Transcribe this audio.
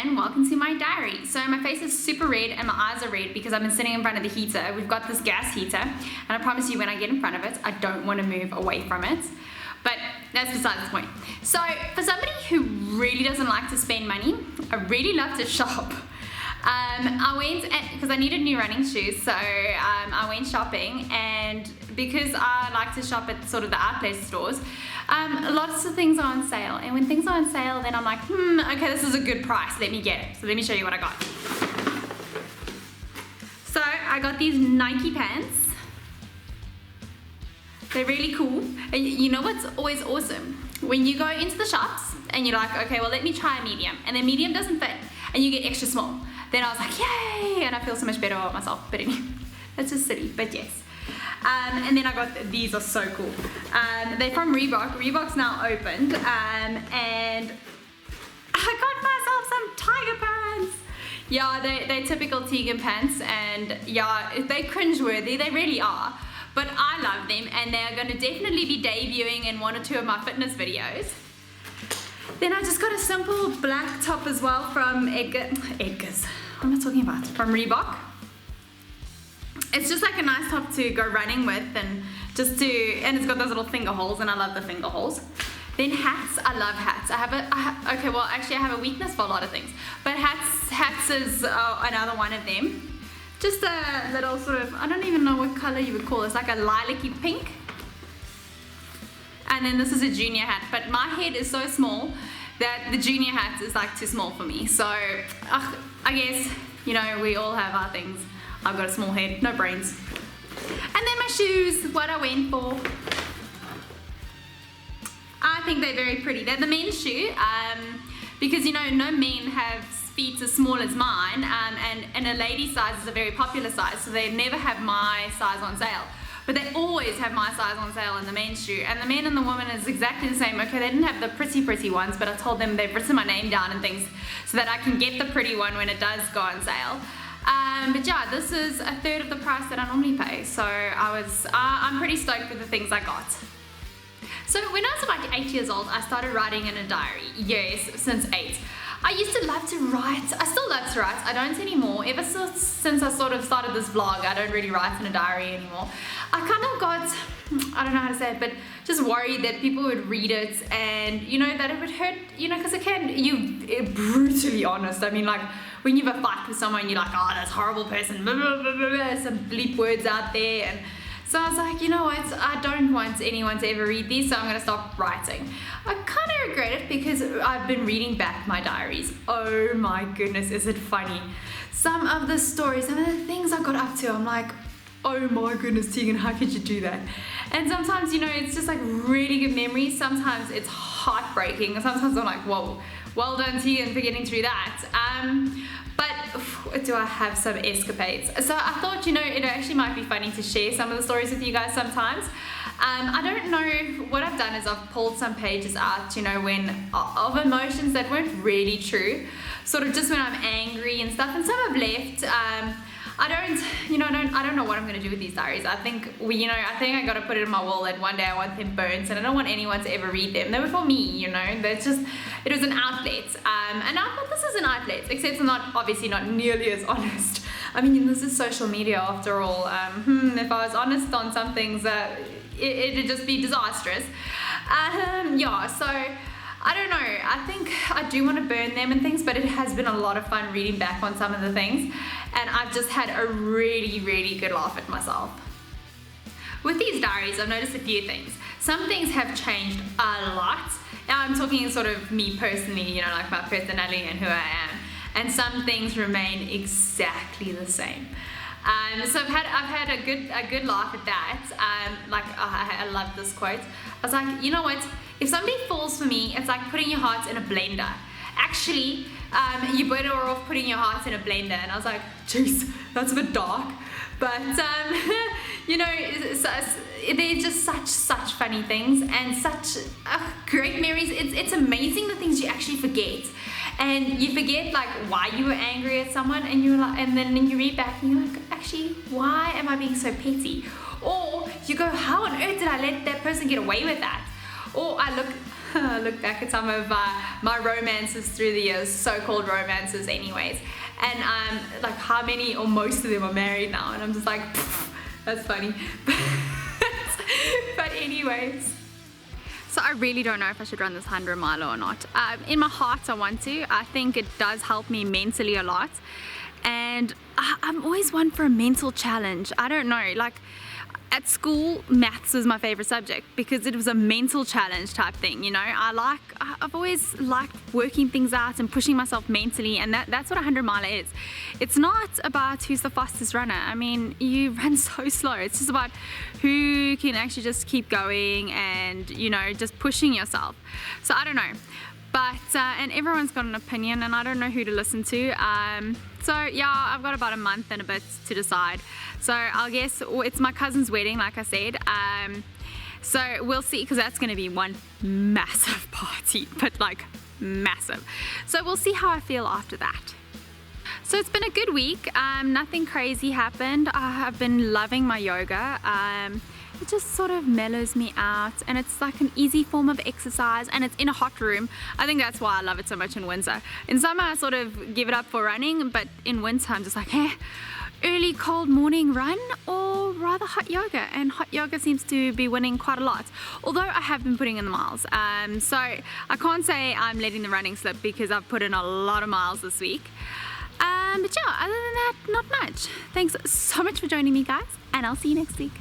and welcome to my diary. So my face is super red and my eyes are red because I've been sitting in front of the heater. We've got this gas heater and I promise you when I get in front of it, I don't want to move away from it. But that's besides the point. So for somebody who really doesn't like to spend money, I really love to shop. I went, because I needed new running shoes, so I went shopping, and because I like to shop at sort of the outlet stores, lots of things are on sale, and when things are on sale, then I'm like, okay, this is a good price, let me get it. So let me show you what I got. So I got these Nike pants. They're really cool. And you know what's always awesome? When you go into the shops and you're like, okay, well, let me try a medium, and then medium doesn't fit, and you get extra small. Then I was like, yay, and I feel so much better about myself. But anyway, that's just silly, but yes. And then I got, these are so cool. They're from Reebok. Reebok's now opened, and I got myself some tiger pants. Yeah, they're typical Tegan pants, and yeah, they're cringeworthy, they really are. But I love them, and they're gonna definitely be debuting in one or two of my fitness videos. Then I just got a simple black top as well from Edgar's. What am I talking about? From Reebok. It's just like a nice top to go running with, and and it's got those little finger holes, and I love the finger holes. Then hats, I love hats. Okay, well actually I have a weakness for a lot of things, but hats is another one of them. Just a little sort of, I don't even know what color you would call it. It's like a lilac-y pink. And then this is a junior hat, but my head is so small that the junior hat is like too small for me. So I guess, you know, we all have our things. I've got a small head, no brains. And then my shoes, what I went for. I think they're very pretty. They're the men's shoe, because you know, no men have feet as small as mine, and a lady size is a very popular size, so they never have my size on sale. But they always have my size on sale in the men's shoe, and the men and the women is exactly the same. Okay, they didn't have the pretty ones, but I told them they've written my name down and things so that I can get the pretty one when it does go on sale. But yeah, this is a third of the price that I normally pay, so I'm pretty stoked with the things I got. So when I was about 8 years old, I started writing in a diary. Yes, since 8. I used to love to write. I still love to write. I don't anymore. Ever since I sort of started this vlog, I don't really write in a diary anymore. I kind of got, I don't know how to say it, but just worried that people would read it and, you know, that it would hurt, you know, because you're brutally honest. I mean, like, when you have a fight with someone, you're like, oh, that's a horrible person, blah, blah, blah, blah, blah, some bleep words out there. And so I was like, you know what, I don't want anyone to ever read these, so I'm going to stop writing. I kind of regret it because I've been reading back my diaries. Oh my goodness, is it funny. Some of the stories, some of the things I got up to, I'm like, oh my goodness, Tegan, how could you do that? And sometimes, you know, it's just like really good memories. Sometimes it's heartbreaking. Sometimes I'm like, whoa, well done, Tegan, for getting through that. But do I have some escapades? So I thought, you know, it actually might be funny to share some of the stories with you guys sometimes. I don't know, what I've done is I've pulled some pages out, you know, of emotions that weren't really true, sort of just when I'm angry and stuff, and some I've left. I don't know what I'm gonna do with these diaries. I think I think I gotta put it in my wall that one day I want them burnt, and I don't want anyone to ever read them. They were for me, you know. It was an outlet, and I thought this is an outlet, except I'm obviously not nearly as honest. I mean, this is social media after all. If I was honest on some things, it'd just be disastrous. Yeah, so I don't know. I think I do want to burn them and things, but it has been a lot of fun reading back on some of the things, and I've just had a really, really good laugh at myself. With these diaries, I've noticed a few things. Some things have changed a lot. Now I'm talking sort of me personally, you know, like my personality and who I am, and some things remain exactly the same. So I've had a good laugh at that. I love this quote. I was like, you know what? If somebody falls for me, it's like putting your heart in a blender. Actually, you're better off putting your heart in a blender. And I was like, jeez, that's a bit dark. But you know, they're just such funny things and such great memories. It's amazing the things you actually forget. And you forget like why you were angry at someone, and you're like, and then you read back and you're like, actually, why am I being so petty? Or you go, how on earth did I let that person get away with that? Or I look, look back at some of my romances through the years, so-called romances anyways, and like how many or most of them are married now, and I'm just like, that's funny. But anyways, so I really don't know if I should run this 100 miler or not. In my heart I want to. I think it does help me mentally a lot, and I'm always one for a mental challenge. I don't know, like at school, maths was my favorite subject because it was a mental challenge type thing, you know. I've always liked working things out and pushing myself mentally, and that's what a 100 miler is. It's not about who's the fastest runner. I mean, you run so slow. It's just about who can actually just keep going and, you know, just pushing yourself. So I don't know. But, and everyone's got an opinion, and I don't know who to listen to. So yeah, I've got about a month and a bit to decide. So I'll guess it's my cousin's wedding, like I said. So we'll see, because that's going to be one massive party, but like massive. So we'll see how I feel after that. So it's been a good week. Nothing crazy happened. I've been loving my yoga. It just sort of mellows me out, and it's like an easy form of exercise, and it's in a hot room. I think that's why I love it so much in winter. In summer I sort of give it up for running, but in winter I'm just like, early cold morning run or rather hot yoga, and hot yoga seems to be winning quite a lot, although I have been putting in the miles. So I can't say I'm letting the running slip because I've put in a lot of miles this week. But yeah, other than that, not much. Thanks so much for joining me, guys, and I'll see you next week.